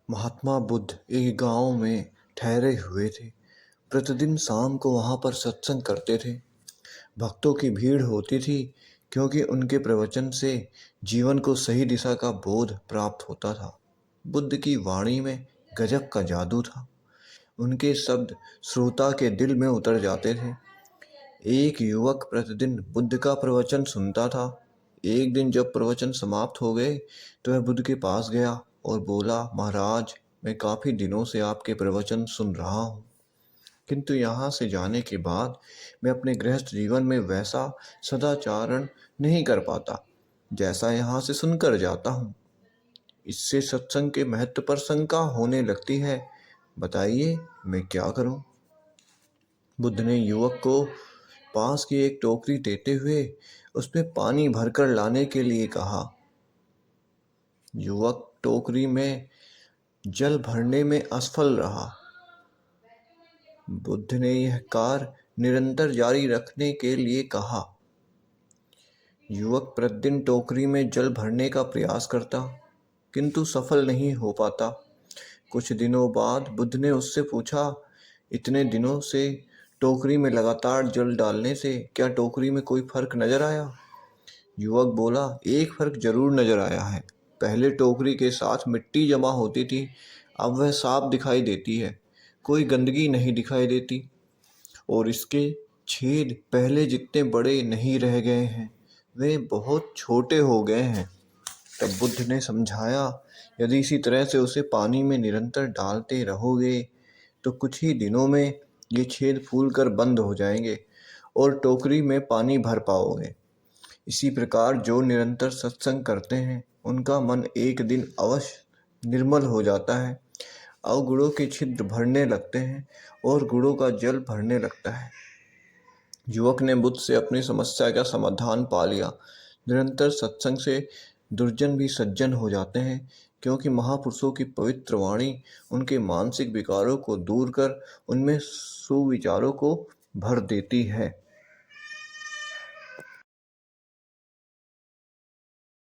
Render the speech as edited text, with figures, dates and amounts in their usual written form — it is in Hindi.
महात्मा बुद्ध एक गांव में ठहरे हुए थे। प्रतिदिन शाम को वहां पर सत्संग करते थे। भक्तों की भीड़ होती थी क्योंकि उनके प्रवचन से जीवन को सही दिशा का बोध प्राप्त होता था। बुद्ध की वाणी में गजब का जादू था। उनके शब्द श्रोता के दिल में उतर जाते थे। एक युवक प्रतिदिन बुद्ध का प्रवचन सुनता था। एक दिन जब प्रवचन समाप्त हो गए तो वह बुद्ध के पास गया और बोला, महाराज, मैं काफी दिनों से आपके प्रवचन सुन रहा हूँ, किंतु यहाँ से जाने के बाद मैं अपने गृहस्थ जीवन में वैसा सदाचारण नहीं कर पाता जैसा यहाँ से सुनकर जाता हूँ। इससे सत्संग के महत्व पर शंका होने लगती है। बताइए, मैं क्या करूँ? बुद्ध ने युवक को पास की एक टोकरी देते हुए उसमें पानी भरकर लाने के लिए कहा। युवक टोकरी में जल भरने में असफल रहा। बुद्ध ने यह कार्य निरंतर जारी रखने के लिए कहा। युवक प्रतिदिन टोकरी में जल भरने का प्रयास करता, किंतु सफल नहीं हो पाता। कुछ दिनों बाद बुद्ध ने उससे पूछा, इतने दिनों से टोकरी में लगातार जल डालने से क्या टोकरी में कोई फर्क नजर आया? युवक बोला, एक फर्क जरूर नजर आया है। पहले टोकरी के साथ मिट्टी जमा होती थी, अब वह साफ दिखाई देती है। कोई गंदगी नहीं दिखाई देती और इसके छेद पहले जितने बड़े नहीं रह गए हैं, वे बहुत छोटे हो गए हैं। तब बुद्ध ने समझाया, यदि इसी तरह से उसे पानी में निरंतर डालते रहोगे तो कुछ ही दिनों में ये छेद फूलकर बंद हो जाएंगे और टोकरी में पानी भर पाओगे। इसी प्रकार जो निरंतर सत्संग करते हैं उनका मन एक दिन अवश्य निर्मल हो जाता है। अवगुणों के छिद्र भरने लगते हैं और गुणों का जल भरने लगता है। युवक ने बुद्ध से अपनी समस्या का समाधान पा लिया। निरंतर सत्संग से दुर्जन भी सज्जन हो जाते हैं, क्योंकि महापुरुषों की पवित्र वाणी उनके मानसिक विकारों को दूर कर उनमें सुविचारों को भर देती है।